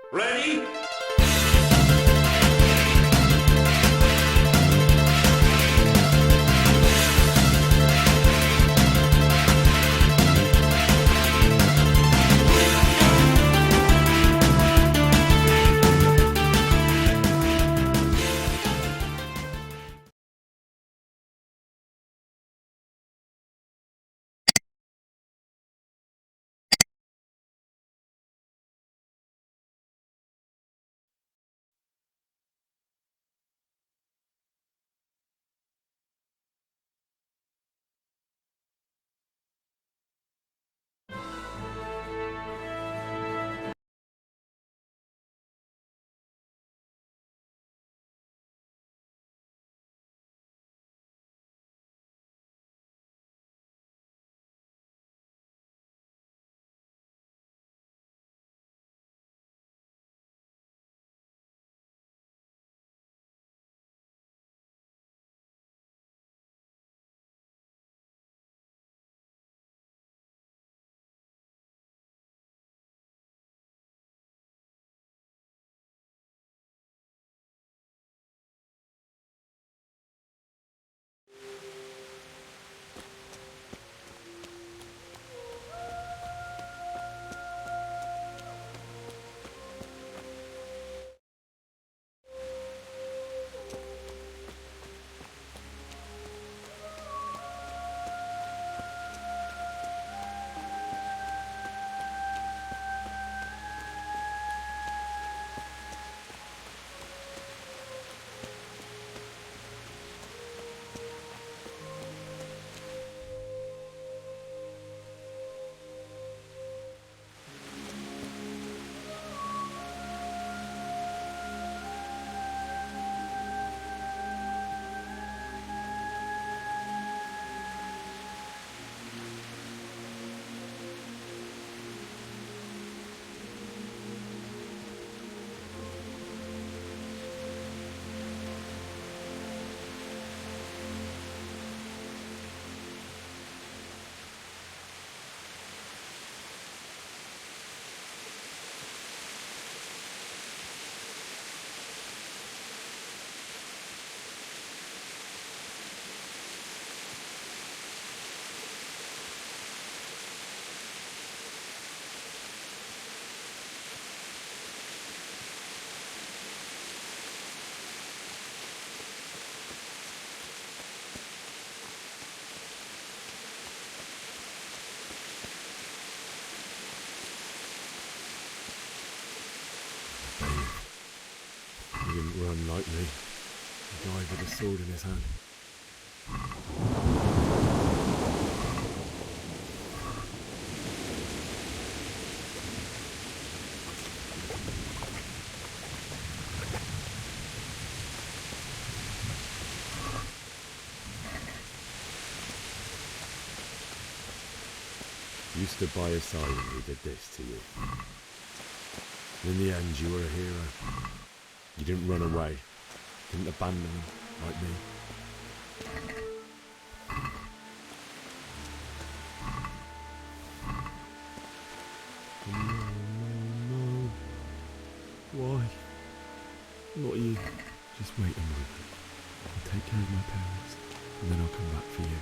Ready? He didn't run like me. He died with a sword in his hand. You stood by his side when he did this to you. In the end, you were a hero. You didn't run away. Didn't abandon him like me. No. Why? Not you. Just wait a moment. I'll take care of my parents, and then I'll come back for you.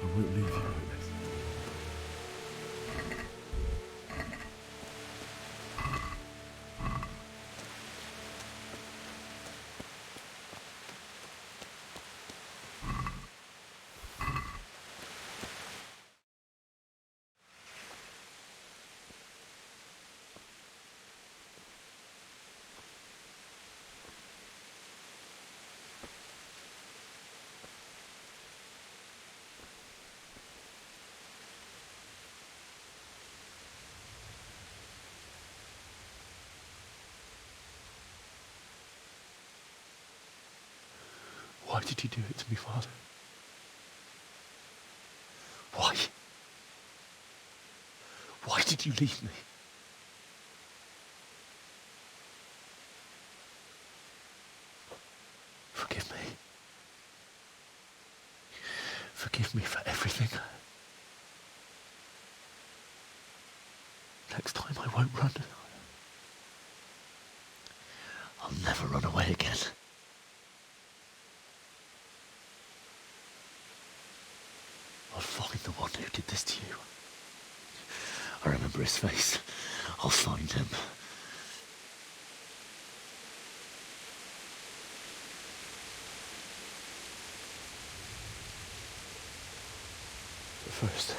I won't leave you like this. Why did you do it to me, Father? Why? Why did you leave me? Forgive me. Forgive me for everything. Next time I won't run. die again. I'll find the one who did this to you. I remember his face. I'll find him. But first,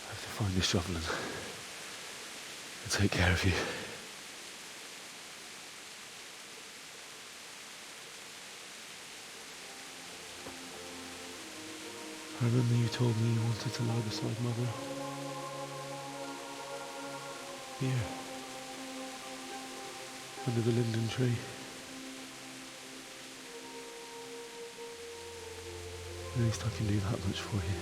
I have to find the shovel and take care of you. I remember you told me you wanted to lie beside Mother. Here. Under the linden tree. At least I can do that much for you.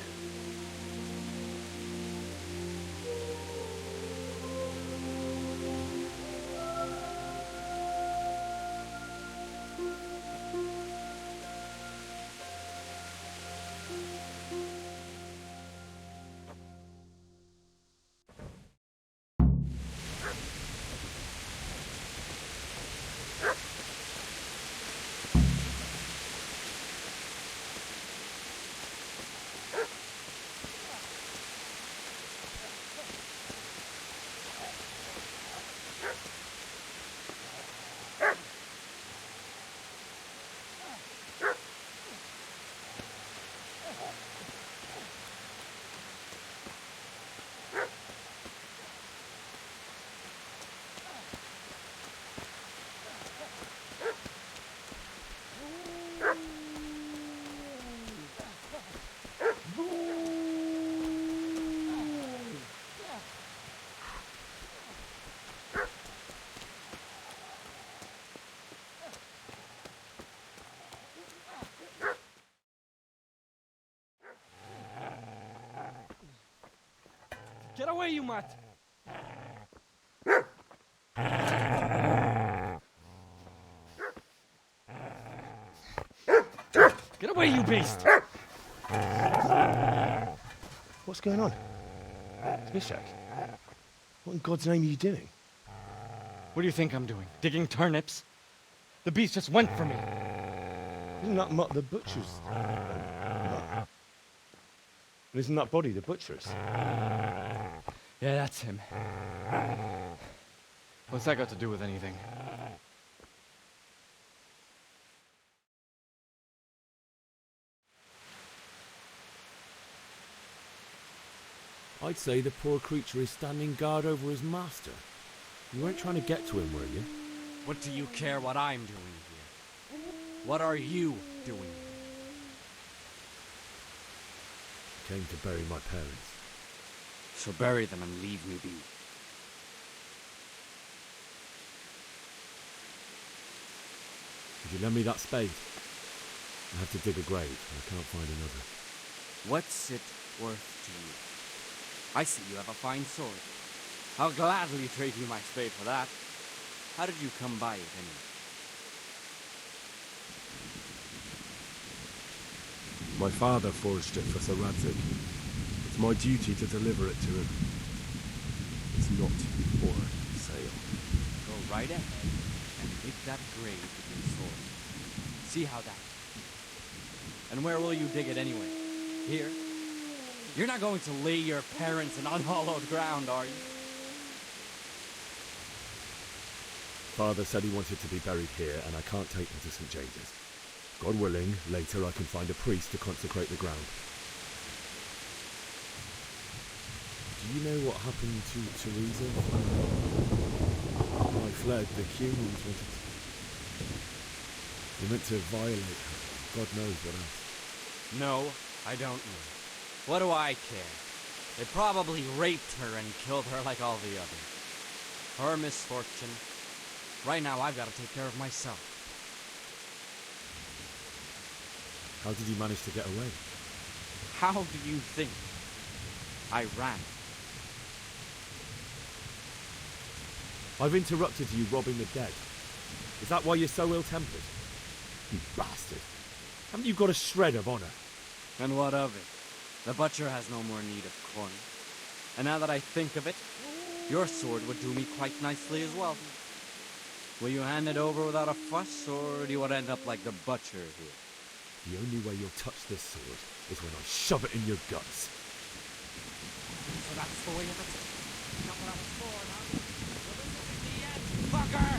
Get away, you mutt! Get away, you beast! What's going on? Ishak? What in God's name are you doing? What do you think I'm doing? Digging turnips? The beast just went for me. Isn't that Mutt the butcher's? And isn't that body the butcher's? Yeah, that's him. What's that got to do with anything? I'd say the poor creature is standing guard over his master. You weren't trying to get to him, were you? What do you care what I'm doing here? What are you doing here? Came to bury my parents. So bury them and leave me be. Could you lend me that spade? I have to dig a grave, and I can't find another. What's it worth to you? I see you have a fine sword. I'll gladly trade you my spade for that. How did you come by it anyway? My father forged it for Sir Radzik. It's my duty to deliver it to him. It's not for sale. Go right ahead and dig that grave with your sword. See how that goes. And where will you dig it anyway? Here? You're not going to lay your parents in unhallowed ground, are you? Father said he wanted to be buried here, and I can't take him to St. James's. God willing, later I can find a priest to consecrate the ground. Do you know what happened to Teresa? I fled. The humans wanted to... They meant to violate her. God knows what else. No, I don't know. What do I care? They probably raped her and killed her like all the others. Her misfortune. Right now I've got to take care of myself. How did you manage to get away? How do you think? I ran. I've interrupted you robbing the dead. Is that why you're so ill-tempered? You bastard. Haven't you got a shred of honor? And what of it? The butcher has no more need of corn. And now that I think of it, your sword would do me quite nicely as well. Will you hand it over without a fuss, or do you want to end up like the butcher here? The only way you'll touch this sword is when I shove it in your guts. So that's the way of it. Not what I was for, huh? Well, this will be the end, fucker!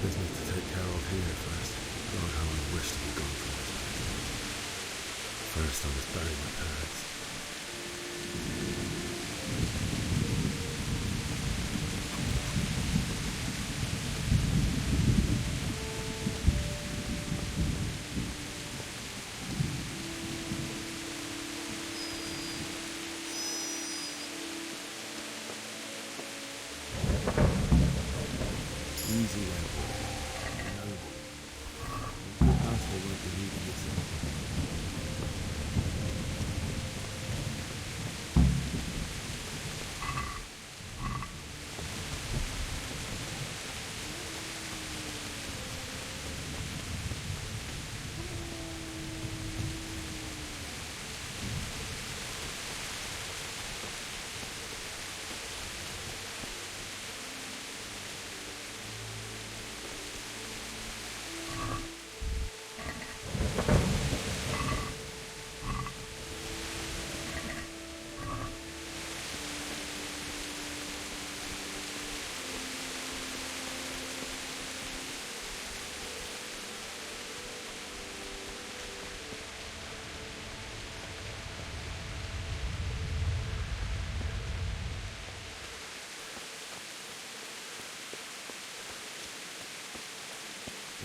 Business to take care of here first. God, how I wish to be gone from this place. First, I must bury my parents. Easy way. Noble. Your pastor won't be leaving this anymore.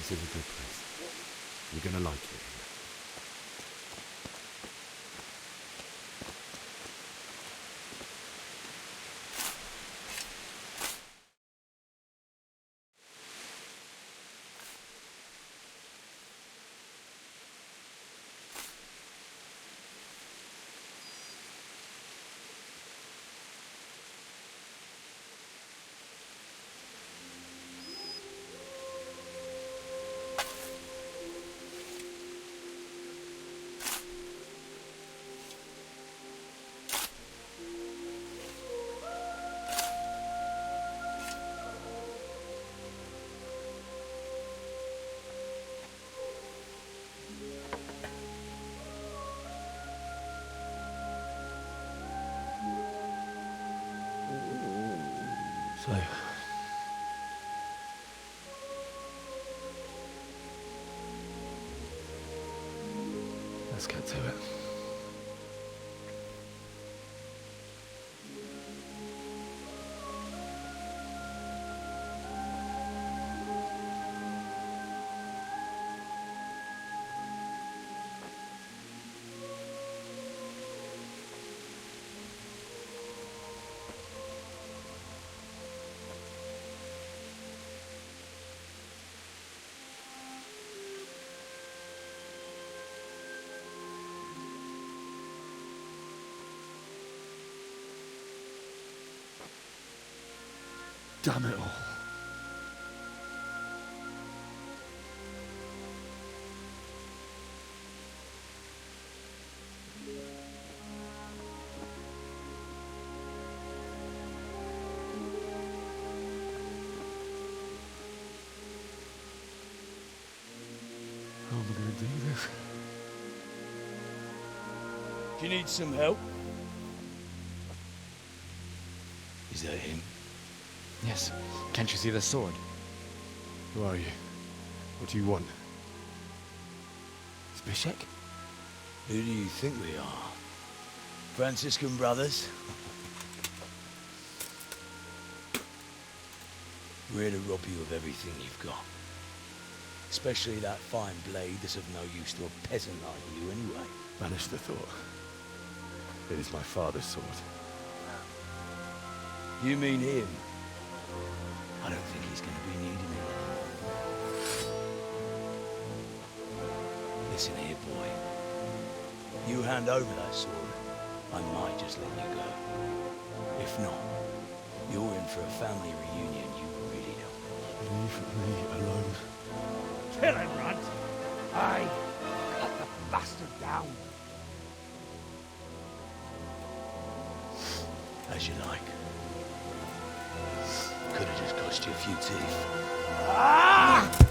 This is a good place. You're gonna like it. So, let's get to it. Damn it all. How am I going to do this? Do you need some help? Is that him? Yes. Can't you see the sword? Who are you? What do you want? Zbyszek? Who do you think we are? Franciscan brothers? We're here to rob you of everything you've got. Especially that fine blade that's of no use to a peasant like you anyway. Banish the thought. It is my father's sword. You mean him? I don't think he's going to be needing it. Listen here, boy. You hand over that sword, I might just let you go. If not, you're in for a family reunion you really don't. Leave me alone. Kill him, Runt! Aye! Cut the bastard down! As you like. Could have just cost you a few teeth. Ah!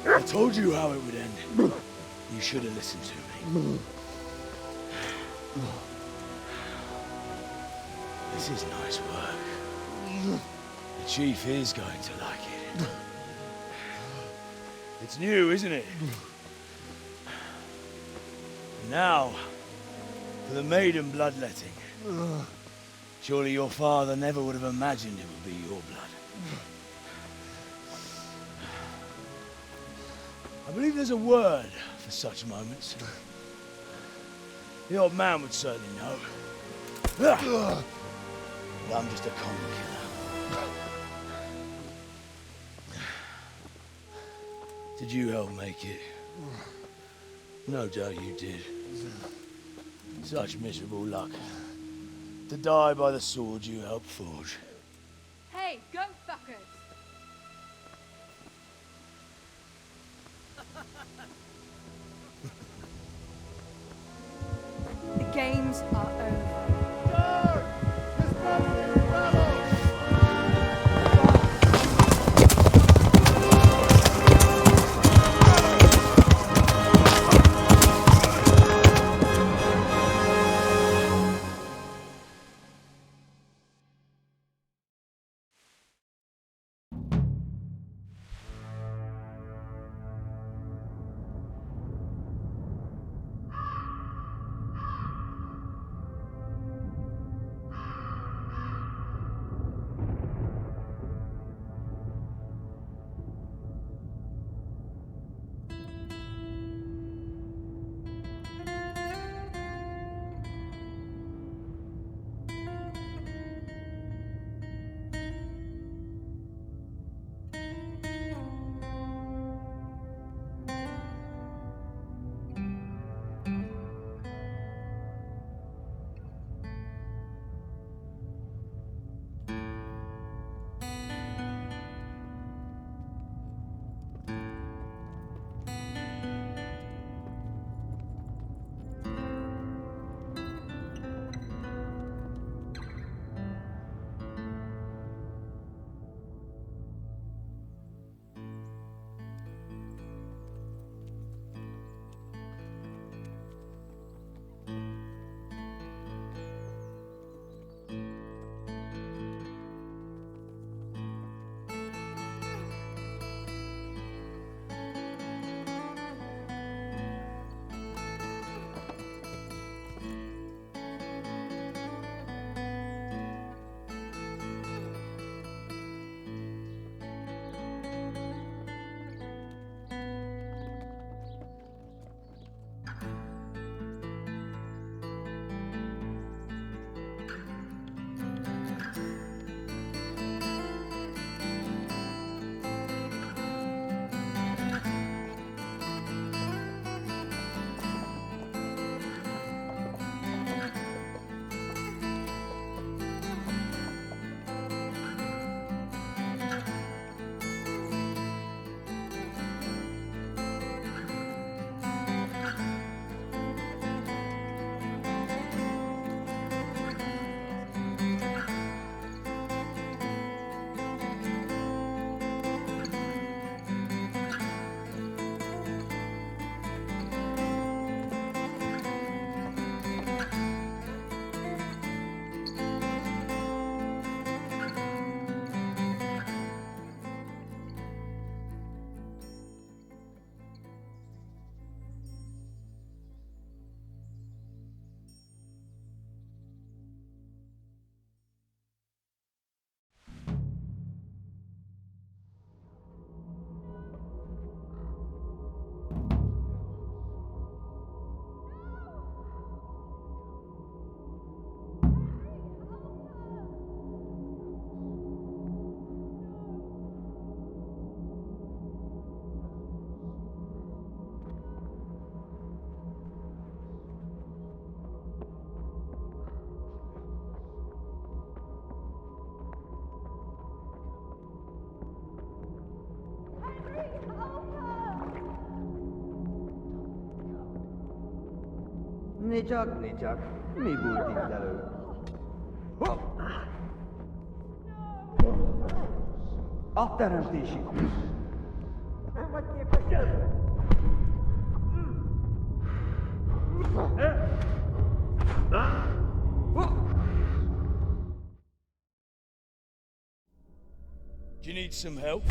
I told you how it would end. You should have listened to me. This is nice work. The chief is going to like it. It's new, isn't it? Now, for the maiden bloodletting. Surely your father never would have imagined it would be your blood. I believe there's a word for such moments. The old man would certainly know. But I'm just a common killer. Did you help make it? No doubt you did. Such miserable luck. To die by the sword you helped forge. Hey, go fuckers! The games are over. Ne csak, mi volt itt elő? A teremtési kulcs. Nem vagy képes. Do you need some help?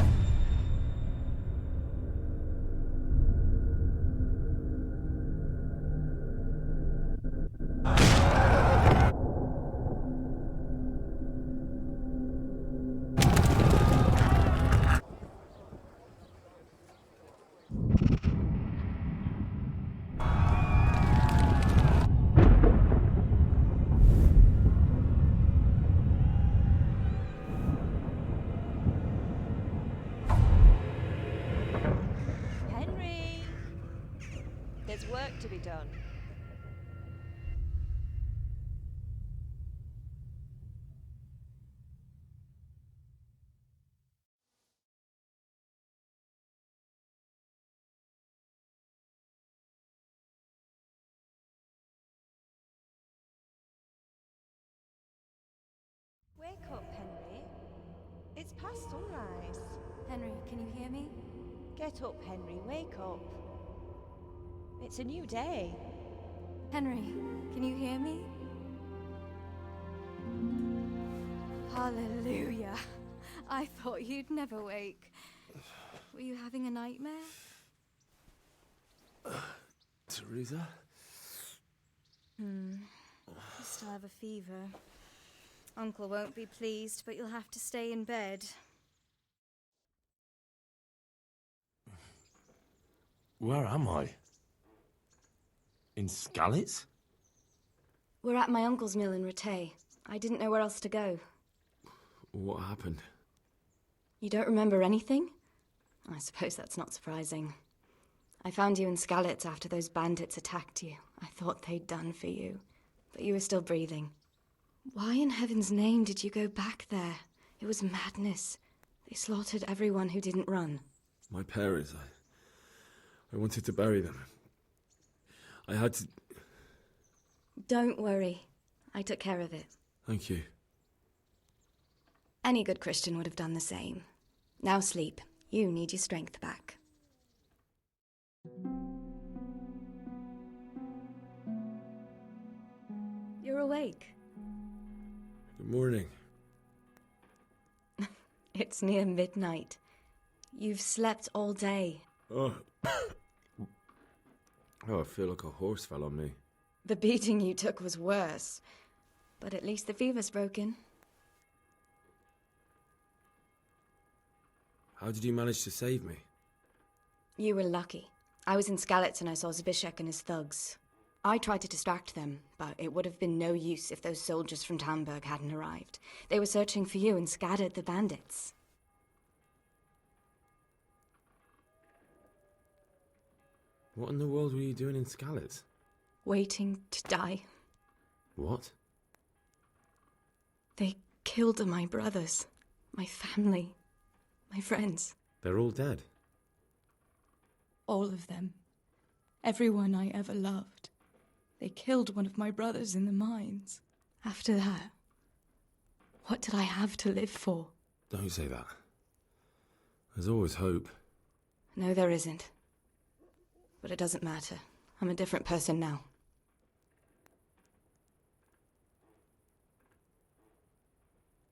Henry! There's work to be done. Wake up, Henry. It's past sunrise. Henry, can you hear me? Get up, Henry. Wake up. It's a new day. Henry, can you hear me? Hallelujah. I thought you'd never wake. Were you having a nightmare? Teresa? You still have a fever. Uncle won't be pleased, but you'll have to stay in bed. Where am I? In Skalitz? We're at my uncle's mill in RATO. I didn't know where else to go. What happened? You don't remember anything? I suppose that's not surprising. I found you in Skalitz after those bandits attacked you. I thought they'd done for you, but you were still breathing. Why in heaven's name did you go back there? It was madness. They slaughtered everyone who didn't run. My parents, I wanted to bury them. I had to... Don't worry. I took care of it. Thank you. Any good Christian would have done the same. Now sleep. You need your strength back. You're awake. Good morning. It's near midnight. You've slept all day. Oh. Oh, I feel like a horse fell on me. The beating you took was worse. But at least the fever's broken. How did you manage to save me? You were lucky. I was in Skalitz and I saw Zbyszek and his thugs. I tried to distract them, but it would have been no use if those soldiers from Tamburg hadn't arrived. They were searching for you and scattered the bandits. What in the world were you doing in Skalitz? Waiting to die. What? They killed my brothers, my family, my friends. They're all dead. All of them. Everyone I ever loved. They killed one of my brothers in the mines. After that, what did I have to live for? Don't say that. There's always hope. No, there isn't. But it doesn't matter. I'm a different person now.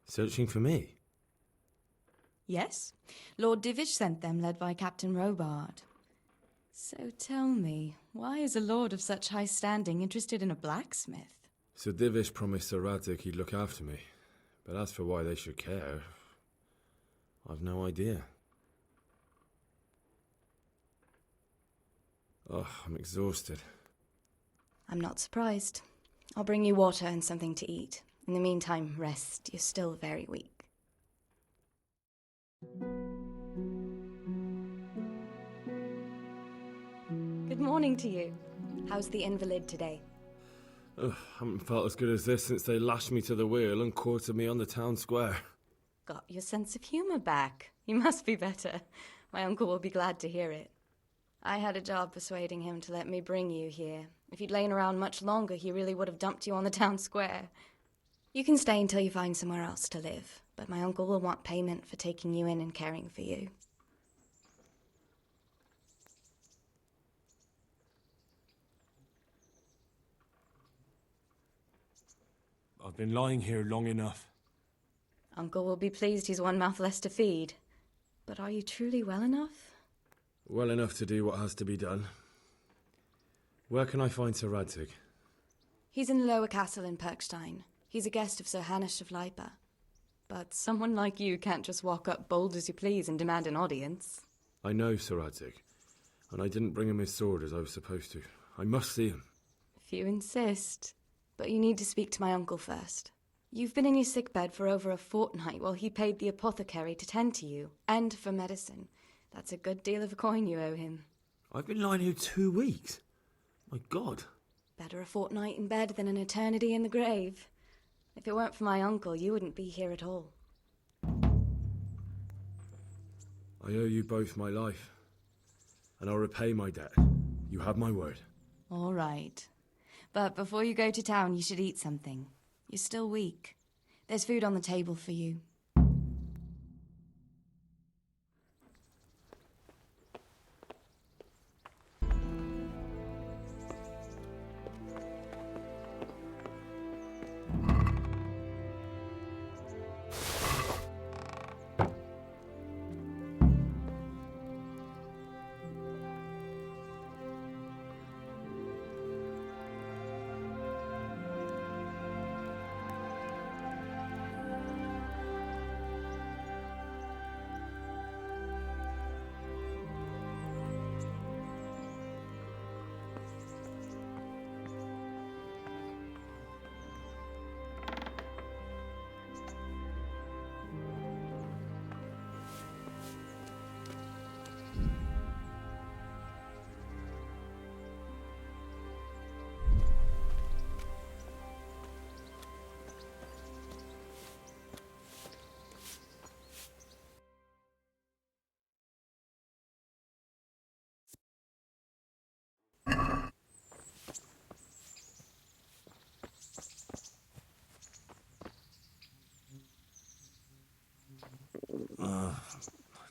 Searching for me? Yes. Lord Divish sent them, led by Captain Robard. So tell me, why is a lord of such high standing interested in a blacksmith? Sir Divish promised Sir Radzik he'd look after me. But as for why they should care, I've no idea. Oh, I'm exhausted. I'm not surprised. I'll bring you water and something to eat. In the meantime, rest. You're still very weak. Good morning to you. How's the invalid today? Ugh, haven't felt as good as this since they lashed me to the wheel and quartered me on the town square. Got your sense of humour back. You must be better. My uncle will be glad to hear it. I had a job persuading him to let me bring you here. If you'd lain around much longer, he really would have dumped you on the town square. You can stay until you find somewhere else to live, but my uncle will want payment for taking you in and caring for you. I've been lying here long enough. Uncle will be pleased he's one mouth less to feed. But are you truly well enough? Well enough to do what has to be done. Where can I find Sir Radzig? He's in the lower castle in Perkstein. He's a guest of Sir Hanush of Leipa. But someone like you can't just walk up bold as you please and demand an audience. I know Sir Radzig, and I didn't bring him his sword as I was supposed to. I must see him. If you insist. But you need to speak to my uncle first. You've been in your sickbed for over a fortnight while he paid the apothecary to tend to you, and for medicine. That's a good deal of a coin you owe him. I've been lying here 2 weeks. My God. Better a fortnight in bed than an eternity in the grave. If it weren't for my uncle, you wouldn't be here at all. I owe you both my life, and I'll repay my debt. You have my word. All right. But before you go to town, you should eat something. You're still weak. There's food on the table for you.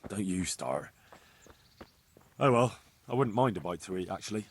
Don't you start. Oh well, I wouldn't mind a bite to eat, actually.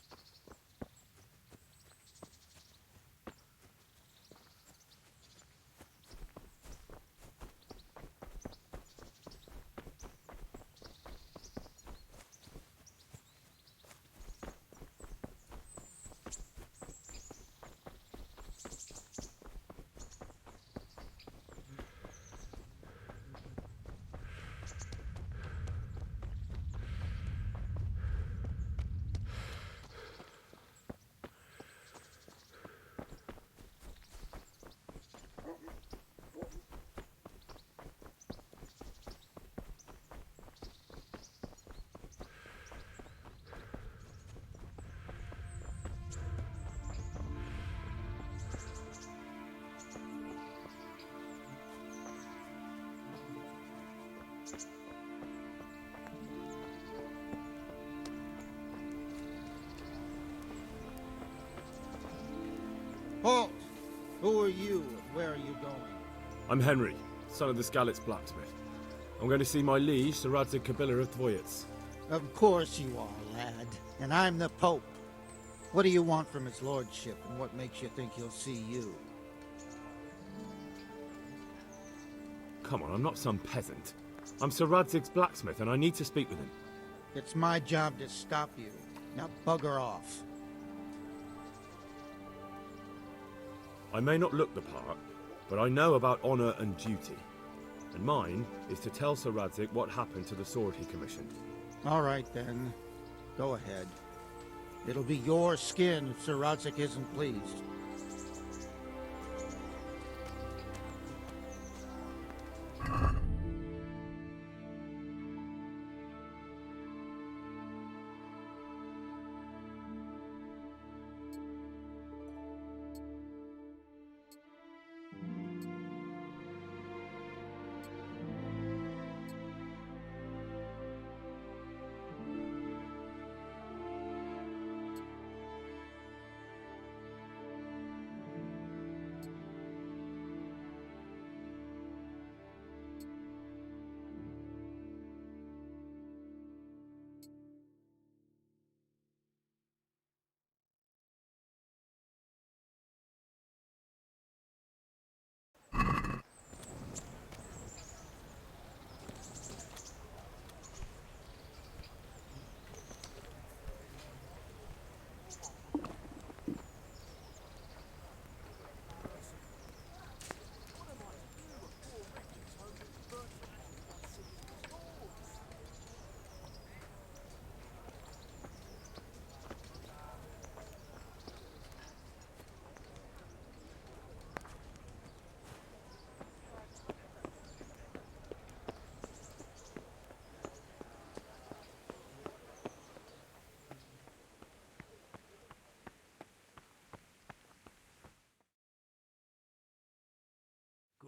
Halt! Who are you and where are you going? I'm Henry, son of the Skalitz blacksmith. I'm going to see my liege, Sir Radzig Kabila of Dvoyitz. Of course you are, lad. And I'm the Pope. What do you want from his lordship, and what makes you think he'll see you? Come on, I'm not some peasant. I'm Sir Radzig's blacksmith, and I need to speak with him. It's my job to stop you. Now bugger off. I may not look the part, but I know about honor and duty. And mine is to tell Sir Radzig what happened to the sword he commissioned. All right, then. Go ahead. It'll be your skin if Sir Radzig isn't pleased.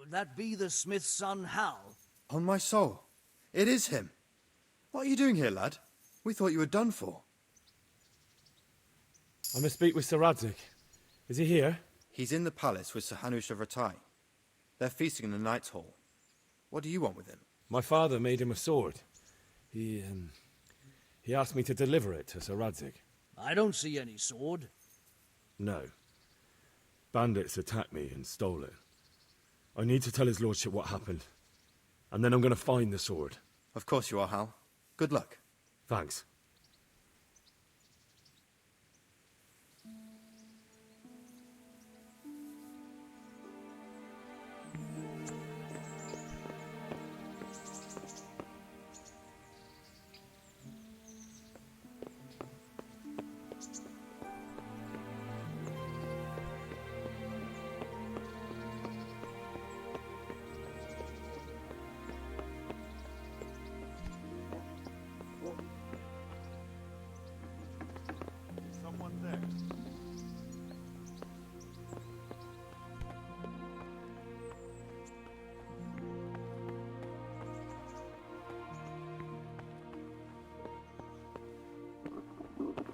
Could that be the smith's son, Hal? On my soul. It is him. What are you doing here, lad? We thought you were done for. I must speak with Sir Radzik. Is he here? He's in the palace with Sir Hanush of Ratai. They're feasting in the Knight's Hall. What do you want with him? My father made him a sword. He asked me to deliver it to Sir Radzik. I don't see any sword. No. Bandits attacked me and stole it. I need to tell his lordship what happened. And then I'm going to find the sword. Of course you are, Hal. Good luck. Thanks.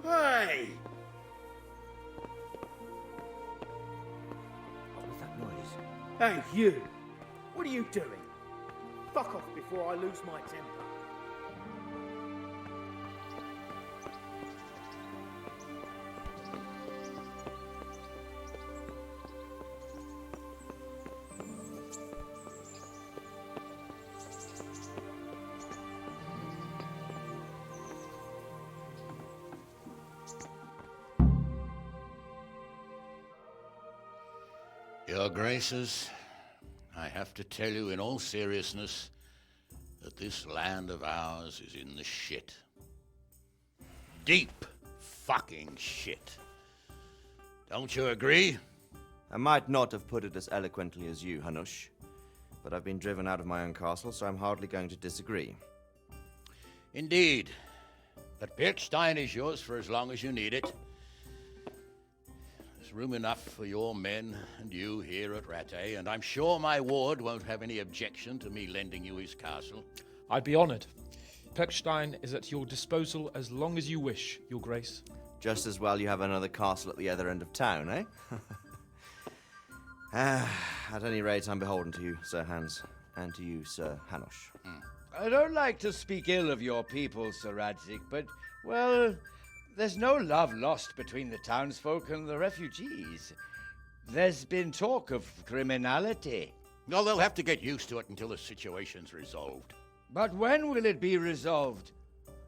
Hey! What was that noise? Hey, you! What are you doing? Fuck off before I lose my temper. Your Graces, I have to tell you in all seriousness that this land of ours is in the shit. Deep fucking shit. Don't you agree? I might not have put it as eloquently as you, Hanush, but I've been driven out of my own castle, so I'm hardly going to disagree. Indeed. But Birkstein is yours for as long as you need it. There's room enough for your men and you here at RATO, and I'm sure my ward won't have any objection to me lending you his castle. I'd be honored. Perkstein is at your disposal as long as you wish, Your Grace. Just as well you have another castle at the other end of town, eh? At any rate, I'm beholden to you, Sir Hans, and to you, Sir Hanush. I don't like to speak ill of your people, Sir Radzik, but, well, there's no love lost between the townsfolk and the refugees. There's been talk of criminality. Well, they'll have to get used to it until the situation's resolved. But when will it be resolved?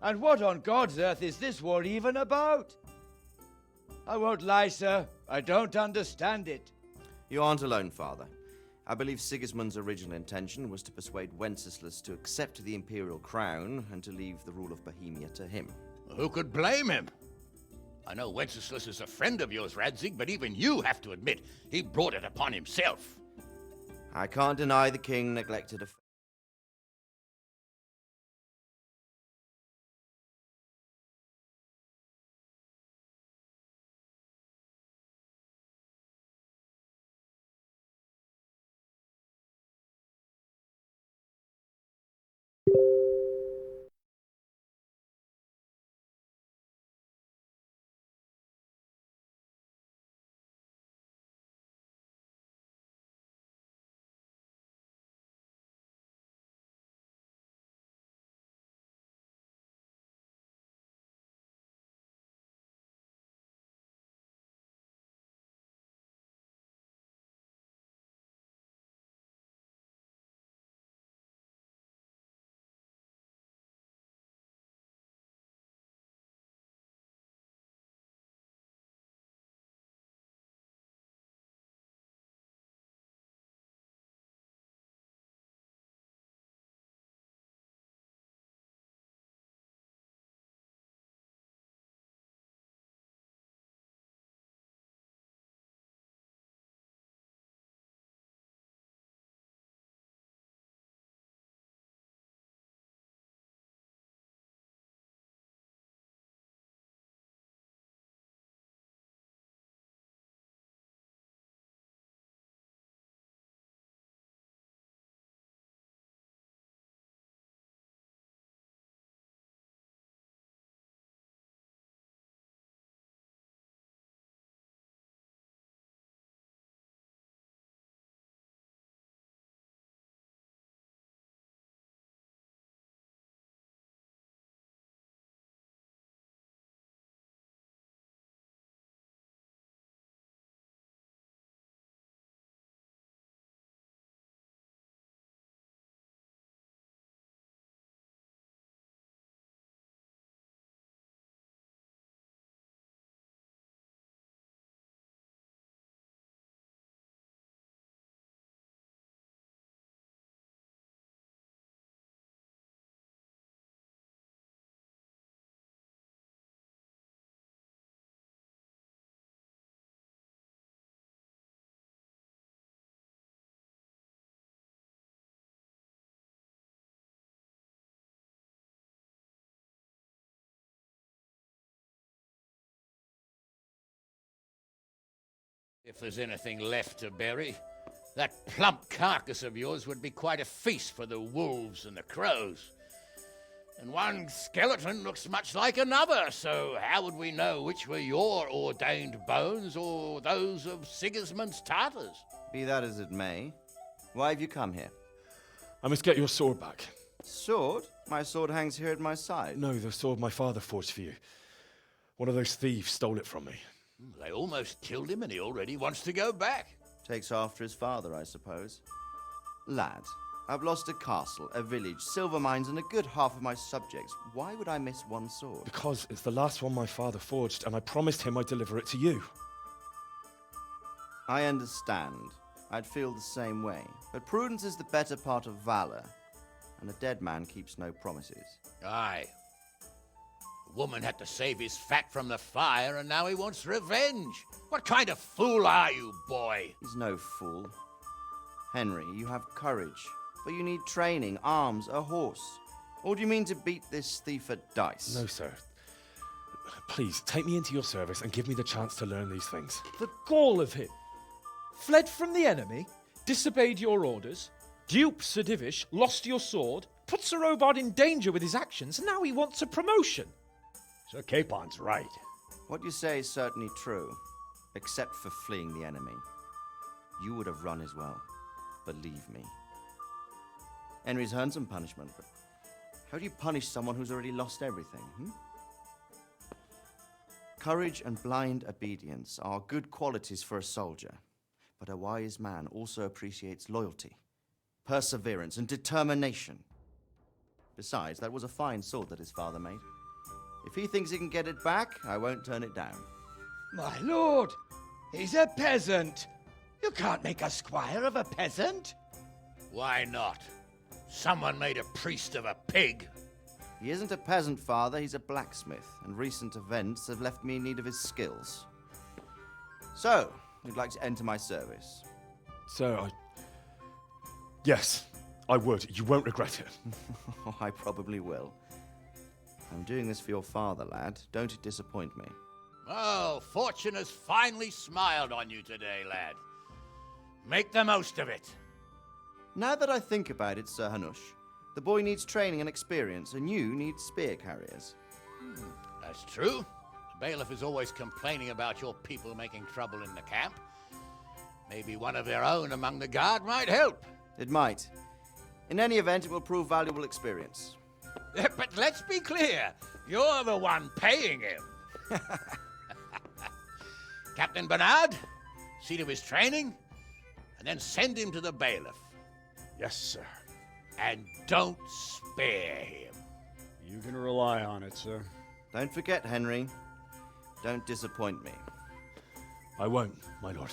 And what on God's earth is this war even about? I won't lie, sir. I don't understand it. You aren't alone, Father. I believe Sigismund's original intention was to persuade Wenceslas to accept the imperial crown and to leave the rule of Bohemia to him. Who could blame him? I know Wenceslas is a friend of yours, Radzik, but even you have to admit he brought it upon himself. I can't deny the king neglected a If there's anything left to bury, that plump carcass of yours would be quite a feast for the wolves and the crows. And one skeleton looks much like another, so how would we know which were your ordained bones or those of Sigismund's Tartars? Be that as it may, why have you come here? I must get your sword back. Sword? My sword hangs here at my side. No, the sword my father forged for you. One of those thieves stole it from me. They almost killed him and he already wants to go back. Takes after his father, I suppose. Lad, I've lost a castle, a village, silver mines, and a good half of my subjects. Why would I miss one sword? Because it's the last one my father forged, and I promised him I'd deliver it to you. I understand. I'd feel the same way. But prudence is the better part of valor, and a dead man keeps no promises. Aye. The woman had to save his fat from the fire, and now he wants revenge. What kind of fool are you, boy? He's no fool. Henry, you have courage, but you need training, arms, a horse. Or do you mean to beat this thief at dice? No, sir. Please, take me into your service and give me the chance to learn these things. The gall of him. Fled from the enemy, disobeyed your orders, duped Sir Divish, lost your sword, put Sir Robard in danger with his actions, and now he wants a promotion. Sir Capon's right. What you say is certainly true, except for fleeing the enemy. You would have run as well, believe me. Henry's earned some punishment, but how do you punish someone who's already lost everything, Courage and blind obedience are good qualities for a soldier, but a wise man also appreciates loyalty, perseverance, and determination. Besides, that was a fine sword that his father made. If he thinks he can get it back, I won't turn it down. My lord, he's a peasant. You can't make a squire of a peasant. Why not? Someone made a priest of a pig. He isn't a peasant, father, he's a blacksmith, and recent events have left me in need of his skills. So, you'd like to enter my service? Sir, Yes, I would. You won't regret it. I probably will. I'm doing this for your father, lad. Don't it disappoint me. Oh, fortune has finally smiled on you today, lad. Make the most of it. Now that I think about it, Sir Hanush, the boy needs training and experience, and you need spear carriers. That's true. The bailiff is always complaining about your people making trouble in the camp. Maybe one of their own among the guard might help. It might. In any event, it will prove valuable experience. But let's be clear. You're the one paying him. Captain Bernard, see to his training, and then send him to the bailiff. Yes, sir. And don't spare him. You can rely on it, sir. Don't forget, Henry. Don't disappoint me. I won't, my lord.